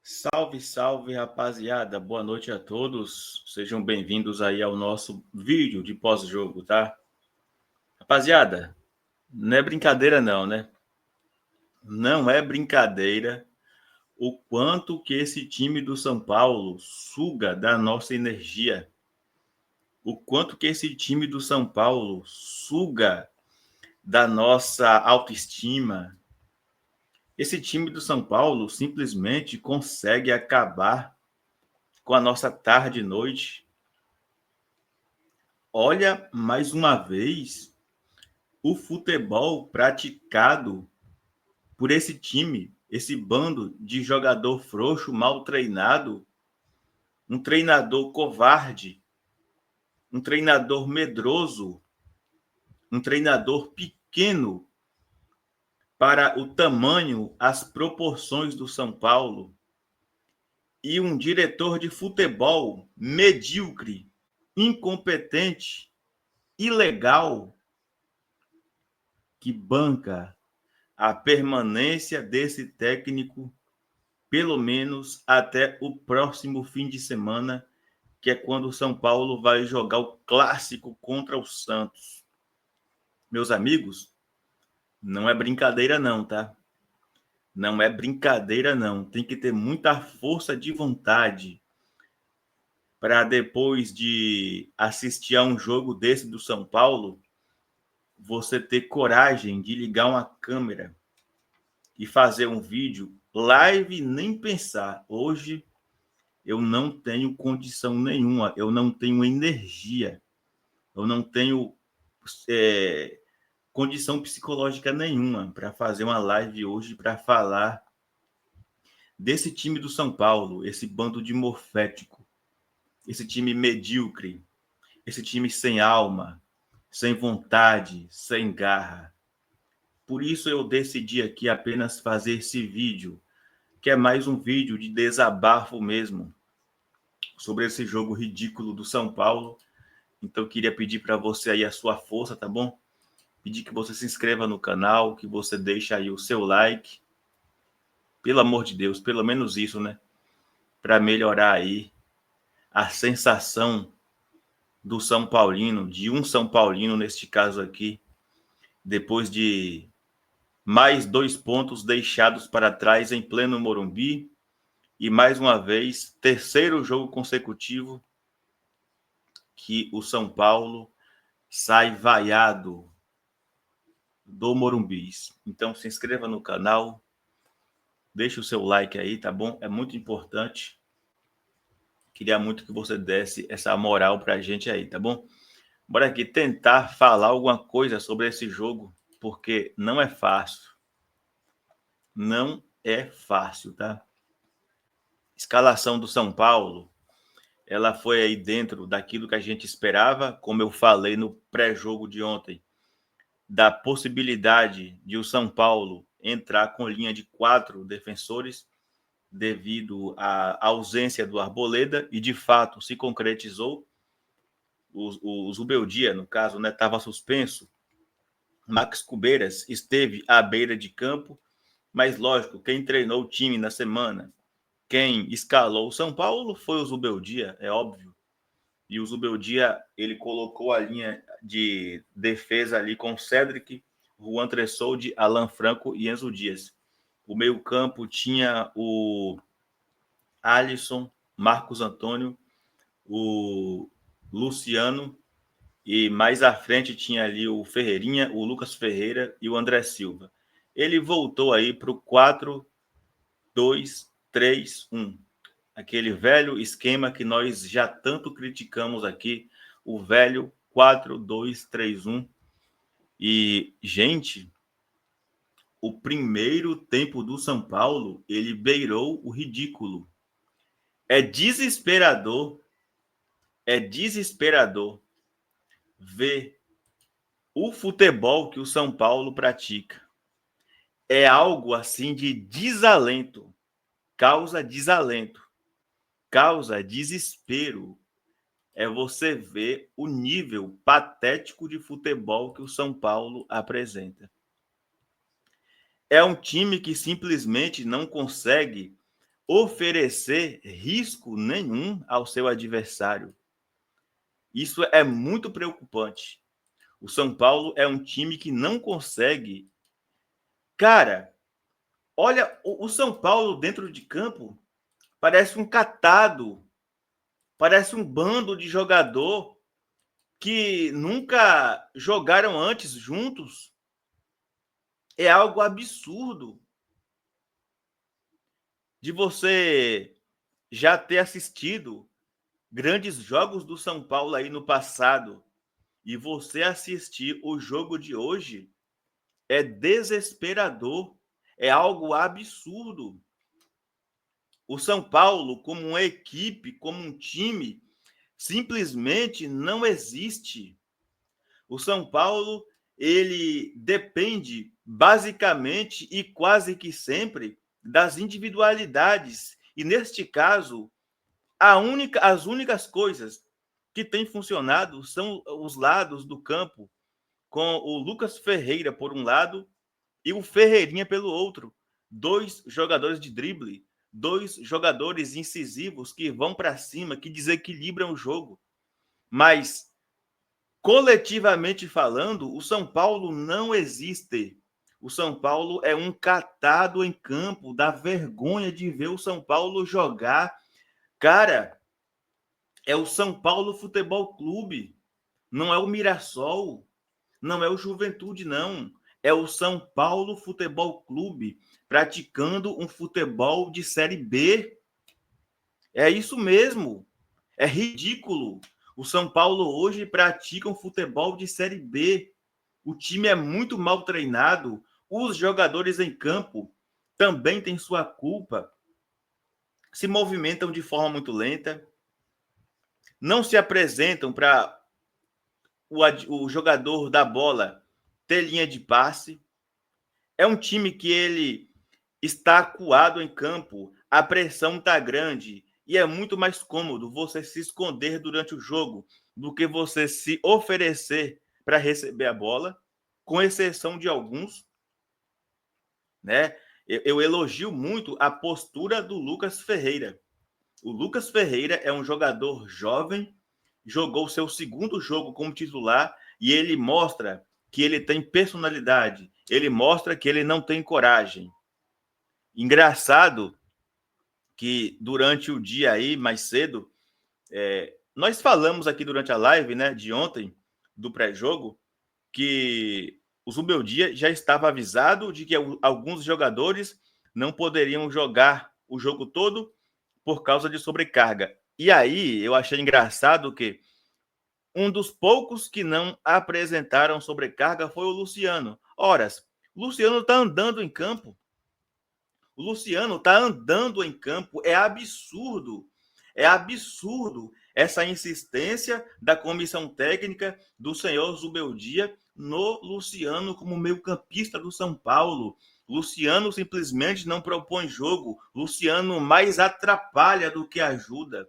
Salve, salve, rapaziada. Boa noite a todos. Sejam bem-vindos aí ao nosso vídeo de pós-jogo, tá? Rapaziada, não é brincadeira não, né? Não é brincadeira o quanto que esse time do São Paulo suga da nossa energia. O quanto que esse time do São Paulo suga da nossa autoestima. Esse time do São Paulo simplesmente consegue acabar com a nossa tarde e noite. Olha, mais uma vez, o futebol praticado por esse time, esse bando de jogador frouxo, mal treinado, um treinador covarde, um treinador medroso, um treinador pequeno para o tamanho, as proporções do São Paulo, e um diretor de futebol medíocre, incompetente, ilegal, que banca a permanência desse técnico pelo menos até o próximo fim de semana, que é quando o São Paulo vai jogar o clássico contra o Santos. Meus amigos, não é brincadeira não, tá? Não é brincadeira não. Tem que ter muita força de vontade para depois de assistir a um jogo desse do São Paulo, você ter coragem de ligar uma câmera e fazer um vídeo live, nem pensar. Hoje eu não tenho condição nenhuma, eu não tenho energia, eu não tenho condição psicológica nenhuma para fazer uma live hoje para falar desse time do São Paulo, esse bando de morfético, esse time medíocre, esse time sem alma, sem vontade, sem garra. Por isso eu decidi aqui apenas fazer esse vídeo, que é mais um vídeo de desabafo mesmo, sobre esse jogo ridículo do São Paulo. Então, eu queria pedir para você aí a sua força, tá bom? Pedir que você se inscreva no canal, que você deixe aí o seu like. Pelo amor de Deus, pelo menos isso, né? Para melhorar aí a sensação do São Paulino, de um São Paulino neste caso aqui, depois de mais 2 pontos deixados para trás em pleno Morumbi, e mais uma vez, terceiro jogo consecutivo que o São Paulo sai vaiado do Morumbi. Então se inscreva no canal, deixe o seu like aí, tá bom? É muito importante. Queria muito que você desse essa moral pra gente aí, tá bom? Bora aqui tentar falar alguma coisa sobre esse jogo, porque não é fácil. Não é fácil, tá? Escalação do São Paulo, ela foi aí dentro daquilo que a gente esperava, como eu falei no pré-jogo de ontem, da possibilidade de o São Paulo entrar com linha de 4 defensores devido à ausência do Arboleda, e de fato se concretizou. O Zubeldia, no caso, né, estava suspenso. Max Cubeiras esteve à beira de campo, mas lógico, quem treinou o time na semana, quem escalou o São Paulo foi o Zubeldia, é óbvio. E o Zubeldia, ele colocou a linha de defesa ali com Cédric, Juan Tressoldi, Alan Franco e Enzo Dias. O meio-campo tinha o Alisson, Marcos Antônio, o Luciano, e mais à frente tinha ali o Ferreirinha, o Lucas Ferreira e o André Silva. Ele voltou aí para o 4-2-3-1. Aquele velho esquema que nós já tanto criticamos aqui, o velho 4-2-3-1. E, gente, o primeiro tempo do São Paulo, ele beirou o ridículo. É desesperador ver o futebol que o São Paulo pratica. É algo assim de desalento, causa desalento, causa desespero. É você ver o nível patético de futebol que o São Paulo apresenta. É um time que simplesmente não consegue oferecer risco nenhum ao seu adversário. Isso é muito preocupante. O São Paulo é um time que não consegue. Cara, olha, o São Paulo dentro de campo parece um catado, parece um bando de jogador que nunca jogaram antes juntos. É algo absurdo de você já ter assistido grandes jogos do São Paulo aí no passado e você assistir o jogo de hoje é desesperador, é algo absurdo. O São Paulo, como uma equipe, como um time, simplesmente não existe. O São Paulo, ele depende basicamente e quase que sempre das individualidades. E neste caso, as únicas coisas que têm funcionado são os lados do campo, com o Lucas Ferreira por um lado e o Ferreirinha pelo outro. Dois jogadores de drible, dois jogadores incisivos que vão para cima, que desequilibram o jogo. Mas, coletivamente falando, o São Paulo não existe. O São Paulo é um catado em campo, dá vergonha de ver o São Paulo jogar. Cara, é o São Paulo Futebol Clube, não é o Mirassol, não é o Juventude, não. É o São Paulo Futebol Clube praticando um futebol de Série B. É isso mesmo. É ridículo. O São Paulo hoje pratica um futebol de Série B. O time é muito mal treinado. Os jogadores em campo também têm sua culpa. Se movimentam de forma muito lenta. Não se apresentam para o jogador da bola ter linha de passe. É um time que ele está acuado em campo, a pressão está grande e é muito mais cômodo você se esconder durante o jogo do que você se oferecer para receber a bola, com exceção de alguns, né? Eu elogio muito a postura do Lucas Ferreira. O Lucas Ferreira é um jogador jovem, jogou seu segundo jogo como titular e ele mostra que ele tem personalidade, ele mostra que ele não tem coragem. Engraçado que durante o dia aí, mais cedo, nós falamos aqui durante a live, né, de ontem, do pré-jogo, que o Zubeldia já estava avisado de que alguns jogadores não poderiam jogar o jogo todo por causa de sobrecarga. E aí eu achei engraçado que um dos poucos que não apresentaram sobrecarga foi o Luciano. Ora, o Luciano está andando em campo. O Luciano está andando em campo. É absurdo. É absurdo essa insistência da comissão técnica do senhor Zubeldia no Luciano como meio-campista do São Paulo. Luciano simplesmente não propõe jogo. Luciano mais atrapalha do que ajuda.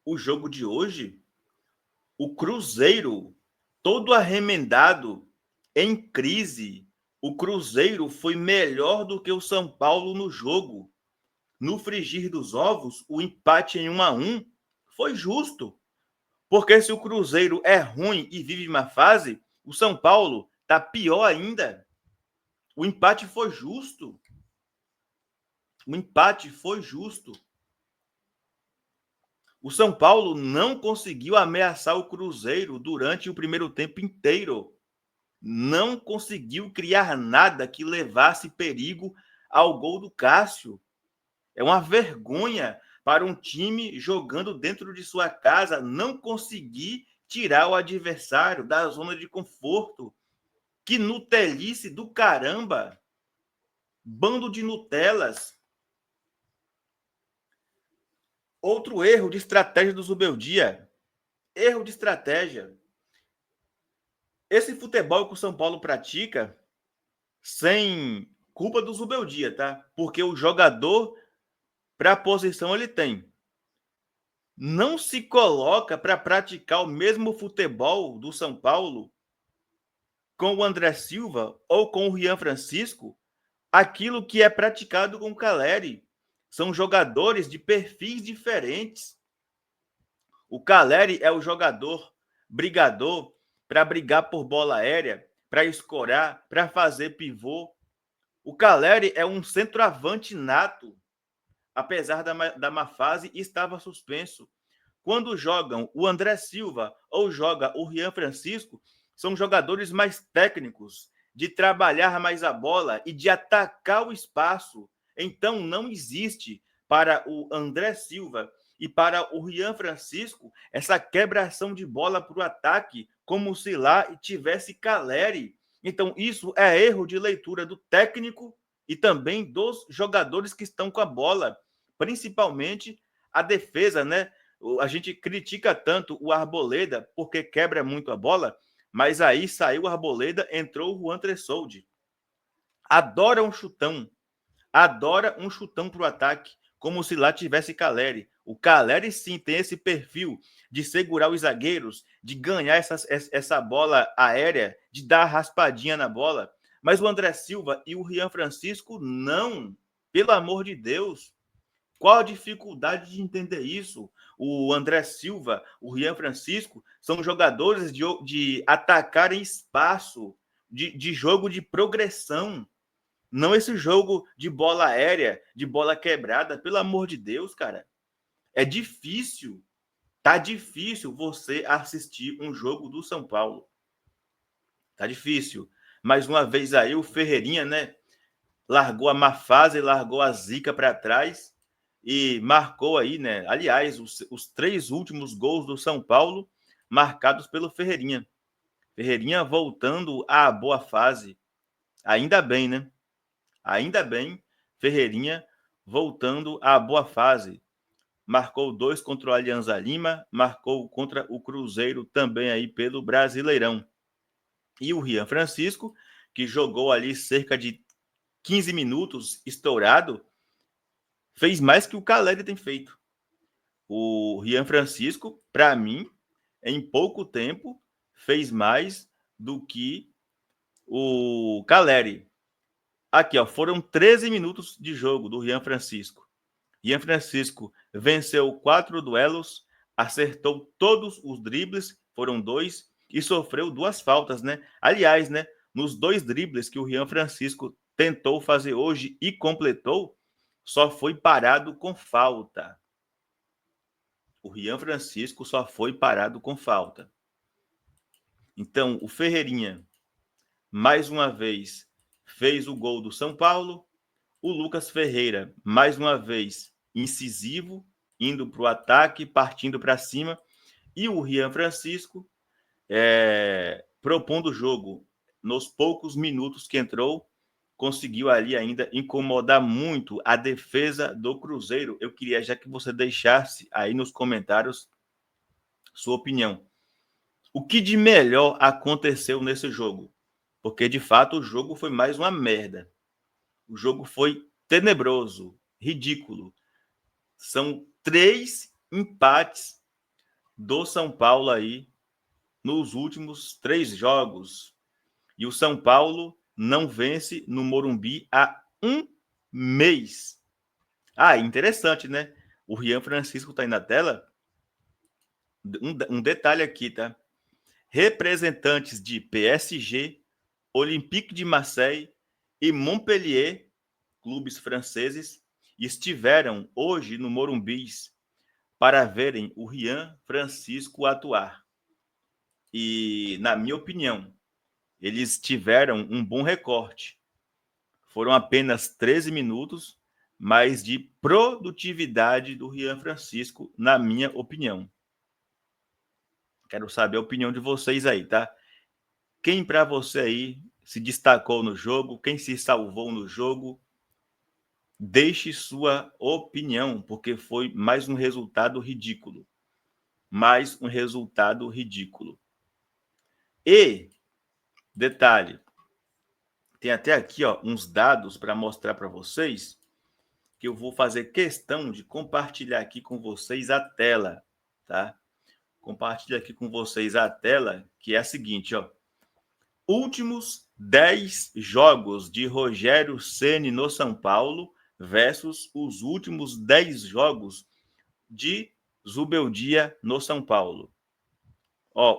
O jogo de hoje, o Cruzeiro, todo arremendado, em crise, o Cruzeiro foi melhor do que o São Paulo no jogo. No frigir dos ovos, o empate em 1-1 foi justo. Porque se o Cruzeiro é ruim e vive uma fase, o São Paulo está pior ainda. O empate foi justo. O empate foi justo. O São Paulo não conseguiu ameaçar o Cruzeiro durante o primeiro tempo inteiro. Não conseguiu criar nada que levasse perigo ao gol do Cássio. É uma vergonha para um time jogando dentro de sua casa não conseguir tirar o adversário da zona de conforto. Que nutelice do caramba! Bando de Nutelas. Outro erro de estratégia do Zubeldia. Erro de estratégia. Esse futebol que o São Paulo pratica, sem culpa do Zubeldia, tá? Porque o jogador para a posição ele tem. Não se coloca para praticar o mesmo futebol do São Paulo com o André Silva ou com o Rian Francisco aquilo que é praticado com o Caleri. São jogadores de perfis diferentes. O Caleri é o jogador brigador para brigar por bola aérea, para escorar, para fazer pivô. O Caleri é um centroavante nato, apesar da má fase, estava suspenso. Quando jogam o André Silva ou joga o Rian Francisco, são jogadores mais técnicos, de trabalhar mais a bola e de atacar o espaço. Então, não existe para o André Silva e para o Rian Francisco essa quebração de bola para o ataque, como se lá tivesse Caleri. Então, isso é erro de leitura do técnico e também dos jogadores que estão com a bola, principalmente a defesa, né? A gente critica tanto o Arboleda porque quebra muito a bola, mas aí saiu o Arboleda, entrou o Juan Tressoldi. Adora um chutão para o ataque, como se lá tivesse Caleri. O Caleri sim tem esse perfil de segurar os zagueiros, de ganhar essa bola aérea, de dar raspadinha na bola. Mas o André Silva e o Rian Francisco não. Pelo amor de Deus. Qual a dificuldade de entender isso? O André Silva, o Rian Francisco, são jogadores de atacar em espaço, de jogo de progressão. Não esse jogo de bola aérea, de bola quebrada. Pelo amor de Deus, cara. É difícil. Tá difícil você assistir um jogo do São Paulo. Tá difícil. Mais uma vez aí o Ferreirinha, né? Largou a má fase, largou a zica para trás e marcou aí, né? Aliás, os 3 últimos gols do São Paulo marcados pelo Ferreirinha. Ferreirinha voltando à boa fase. Ainda bem, né? Ainda bem, Ferreirinha voltando à boa fase. Marcou 2 contra o Alianza Lima, marcou contra o Cruzeiro também aí pelo Brasileirão. E o Rian Francisco, que jogou ali cerca de 15 minutos estourado, fez mais que o Caleri tem feito. O Rian Francisco, para mim, em pouco tempo, fez mais do que o Caleri. Aqui, ó, foram 13 minutos de jogo do Rian Francisco. Rian Francisco venceu 4 duelos, acertou todos os dribles, foram 2, e sofreu 2 faltas, né? Aliás, né, nos 2 dribles que o Rian Francisco tentou fazer hoje e completou, só foi parado com falta. O Rian Francisco só foi parado com falta. Então, o Ferreirinha, mais uma vez, fez o gol do São Paulo. O Lucas Ferreira, mais uma vez, incisivo, indo para o ataque, partindo para cima. E o Rian Francisco, propondo o jogo nos poucos minutos que entrou, conseguiu ali ainda incomodar muito a defesa do Cruzeiro. Eu queria já que você deixasse aí nos comentários sua opinião. O que de melhor aconteceu nesse jogo? Porque, de fato, o jogo foi mais uma merda. O jogo foi tenebroso, ridículo. São 3 empates do São Paulo aí nos últimos 3 jogos. E o São Paulo não vence no Morumbi há 1 mês. Interessante, né? O Rian Francisco está aí na tela. Um detalhe aqui, tá? Representantes de PSG, Olympique de Marseille e Montpellier, clubes franceses, estiveram hoje no Morumbi para verem o Rian Francisco atuar. E, na minha opinião, eles tiveram um bom recorte. Foram apenas 13 minutos, mas de produtividade do Rian Francisco, na minha opinião. Quero saber a opinião de vocês aí, tá? Quem para você aí se destacou no jogo? Quem se salvou no jogo? Deixe sua opinião, porque foi mais um resultado ridículo. Mais um resultado ridículo. E, detalhe, tem até aqui ó, uns dados para mostrar para vocês, que eu vou fazer questão de compartilhar aqui com vocês a tela, tá? Compartilho aqui com vocês a tela, que é a seguinte, ó. Últimos 10 jogos de Rogério Ceni no São Paulo versus os últimos 10 jogos de Zubeldia no São Paulo.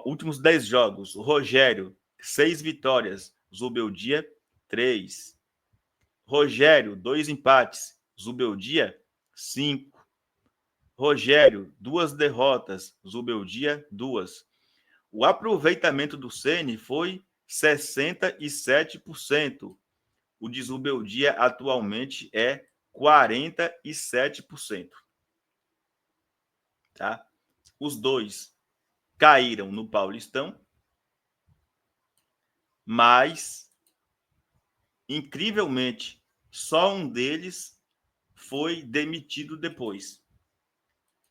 Últimos 10 jogos. Rogério, 6 vitórias. Zubeldia, 3. Rogério, 2 empates. Zubeldia, 5. Rogério, 2 derrotas. Zubeldia, 2. O aproveitamento do Ceni foi 67%. O de Zubeldia atualmente é 47%. Tá? Os dois caíram no Paulistão, mas, incrivelmente, só um deles foi demitido depois,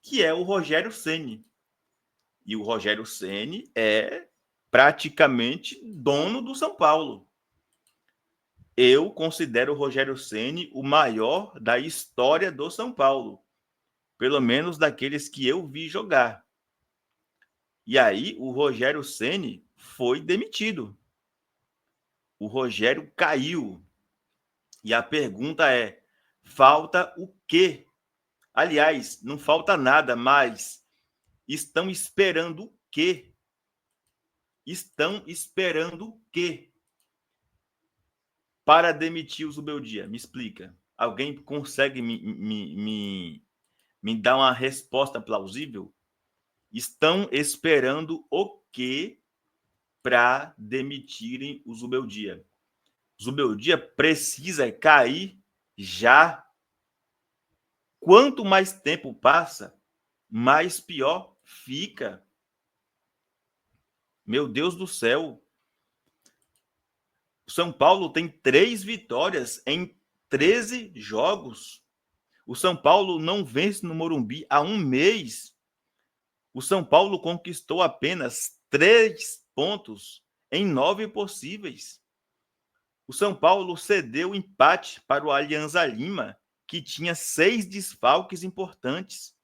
que é o Rogério Ceni. E o Rogério Ceni é praticamente dono do São Paulo. Eu considero o Rogério Ceni o maior da história do São Paulo, pelo menos daqueles que eu vi jogar. E aí o Rogério Ceni foi demitido. O Rogério caiu. E a pergunta é: falta o quê? Aliás, não falta nada, mas estão esperando o quê? Estão esperando o quê para demitir o Zubeldia? Me explica. Alguém consegue me dar uma resposta plausível? Estão esperando o quê para demitirem o Zubeldia? Zubeldia precisa cair já. Quanto mais tempo passa, mais pior fica. Meu Deus do céu. O São Paulo tem 3 vitórias em 13 jogos. O São Paulo não vence no Morumbi há um mês. O São Paulo conquistou apenas 3 pontos em 9 possíveis. O São Paulo cedeu empate para o Alianza Lima, que tinha 6 desfalques importantes.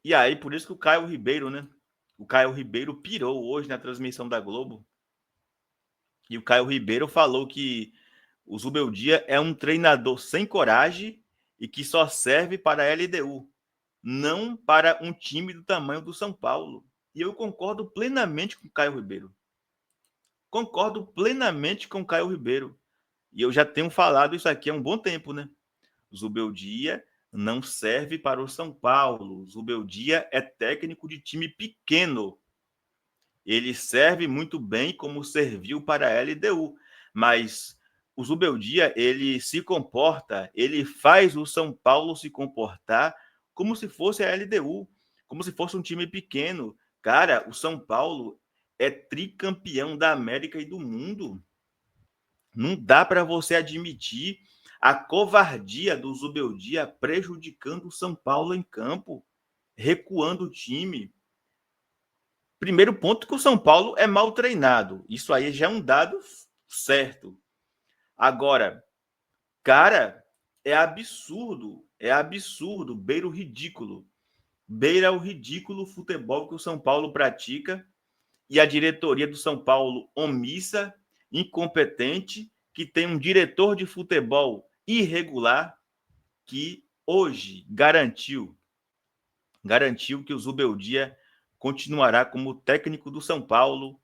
E aí, por isso que o Caio Ribeiro, né? O Caio Ribeiro pirou hoje na transmissão da Globo. E o Caio Ribeiro falou que o Zubeldia é um treinador sem coragem e que só serve para a LDU, não para um time do tamanho do São Paulo. E eu concordo plenamente com o Caio Ribeiro. Concordo plenamente com o Caio Ribeiro. E eu já tenho falado isso aqui há um bom tempo, né? O Zubeldia não serve para o São Paulo. O Zubeldia é técnico de time pequeno. Ele serve muito bem como serviu para a LDU. Mas o Zubeldia, ele se comporta, ele faz o São Paulo se comportar como se fosse a LDU, como se fosse um time pequeno. Cara, o São Paulo é tricampeão da América e do mundo. Não dá para você admitir a covardia do Zubeldia prejudicando o São Paulo em campo, recuando o time. Primeiro ponto que o São Paulo é mal treinado. Isso aí já é um dado certo. Agora, cara, é absurdo, beira o ridículo. Beira o ridículo futebol que o São Paulo pratica e a diretoria do São Paulo omissa, incompetente, que tem um diretor de futebol irregular que hoje garantiu que o Zubeldia continuará como técnico do São Paulo,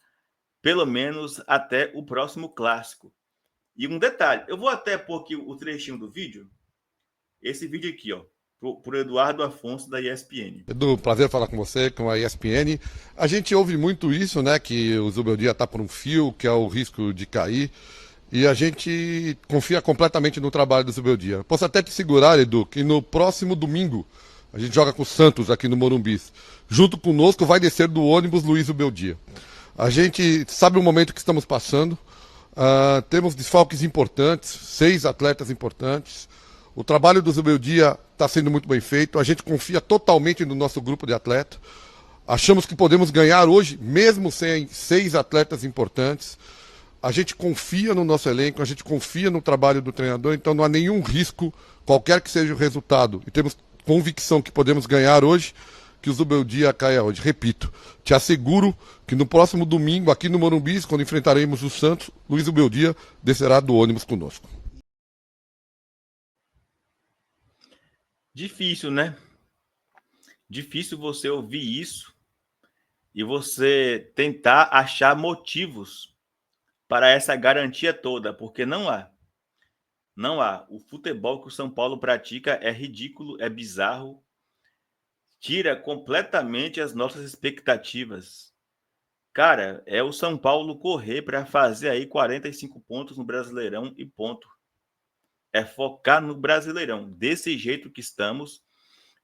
pelo menos até o próximo clássico. E um detalhe, eu vou até pôr aqui o trechinho do vídeo, esse vídeo aqui, ó, por Eduardo Afonso, da ESPN. Edu, prazer falar com você, com a ESPN. A gente ouve muito isso, né, que o Zubeldia está por um fio, que é o risco de cair, e a gente confia completamente no trabalho do Zubeldia. Posso até te segurar, Edu, que no próximo domingo a gente joga com o Santos aqui no Morumbi. Junto conosco vai descer do ônibus Luiz Zubeldia. A gente sabe o momento que estamos passando, temos desfalques importantes, 6 atletas importantes. O trabalho do Zubeldia está sendo muito bem feito. A gente confia totalmente no nosso grupo de atletas. Achamos que podemos ganhar hoje, mesmo sem 6 atletas importantes. A gente confia no nosso elenco, a gente confia no trabalho do treinador, então não há nenhum risco, qualquer que seja o resultado. E temos convicção que podemos ganhar hoje. que o Zubeldia caia hoje. Repito, te asseguro que no próximo domingo, aqui no Morumbi, quando enfrentaremos o Santos, Luiz Zubeldia descerá do ônibus conosco. Difícil, né? Difícil você ouvir isso e você tentar achar motivos para essa garantia toda, porque não há. Não há. O futebol que o São Paulo pratica é ridículo, é bizarro, tira completamente as nossas expectativas. Cara, é o São Paulo correr para fazer aí 45 pontos no Brasileirão e ponto. É focar no Brasileirão. Desse jeito que estamos,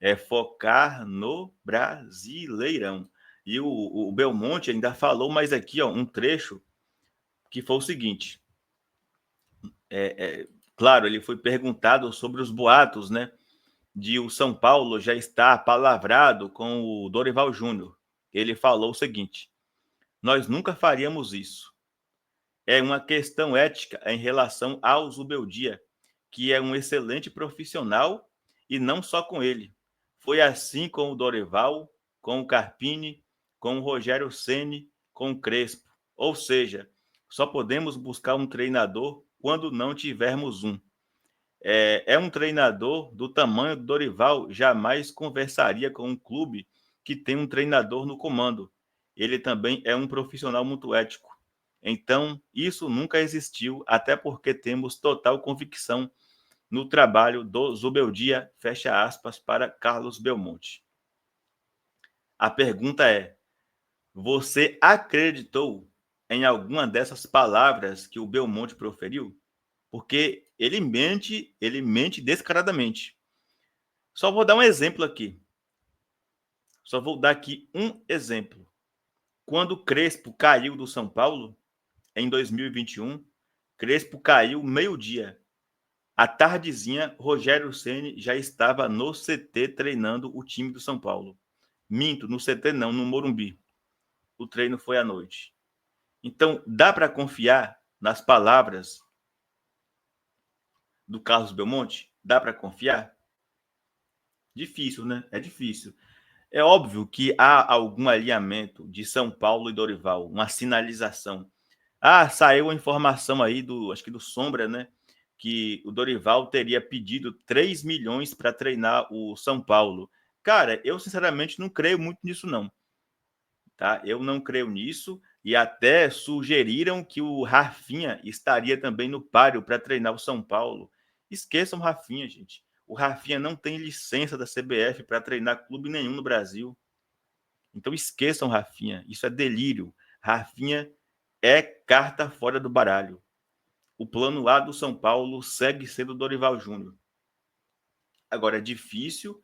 é focar no Brasileirão. E o Belmonte ainda falou mais aqui, ó, um trecho que foi o seguinte. Claro, ele foi perguntado sobre os boatos, né? De o São Paulo já estar palavrado com o Dorival Júnior. Ele falou o seguinte: nós nunca faríamos isso. É uma questão ética em relação ao Zubeldia, que é um excelente profissional e não só com ele. Foi assim com o Dorival, com o Carpini, com o Rogério Ceni, com o Crespo. Ou seja, só podemos buscar um treinador quando não tivermos um. Um treinador do tamanho do Dorival, jamais conversaria com um clube que tem um treinador no comando. Ele também é um profissional muito ético. Então, isso nunca existiu, até porque temos total convicção no trabalho do Zubeldia, fecha aspas, para Carlos Belmonte. A pergunta é: você acreditou em alguma dessas palavras que o Belmonte proferiu? Porque ele mente descaradamente. Só vou dar um exemplo aqui. Só vou dar aqui um exemplo. Quando o Crespo caiu do São Paulo, em 2021, Crespo caiu meio-dia. À tardezinha, Rogério Ceni já estava no CT treinando o time do São Paulo. Minto, no CT não, no Morumbi. O treino foi à noite. Então, dá para confiar nas palavras do Carlos Belmonte? Dá para confiar? Difícil, né? É difícil. É óbvio que há algum alinhamento de São Paulo e Dorival, uma sinalização. Ah, saiu a informação aí acho que do Sombra, né? Que o Dorival teria pedido 3 milhões para treinar o São Paulo. Cara, eu sinceramente não creio muito nisso, não. Tá? Eu não creio nisso. E até sugeriram que o Rafinha estaria também no páreo para treinar o São Paulo. Esqueçam o Rafinha, gente. O Rafinha não tem licença da CBF para treinar clube nenhum no Brasil. Então esqueçam Rafinha. Isso é delírio. Rafinha é carta fora do baralho. O plano A do São Paulo segue sendo Dorival Júnior. Agora, é difícil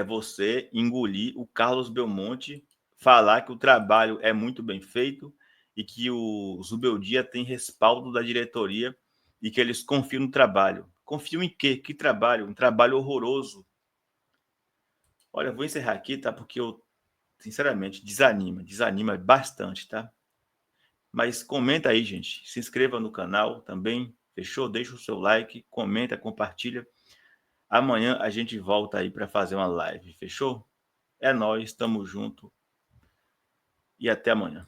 você engolir o Carlos Belmonte, falar que o trabalho é muito bem feito e que o Zubeldia tem respaldo da diretoria e que eles confiam no trabalho. Confiam em quê? Que trabalho? Um trabalho horroroso. Olha, eu vou encerrar aqui, tá? Porque eu, sinceramente, desanima bastante, tá? Mas comenta aí, gente. Se inscreva no canal também. Fechou? Deixa o seu like, comenta, compartilha. Amanhã a gente volta aí para fazer uma live. Fechou? É nóis, tamo junto. E até amanhã.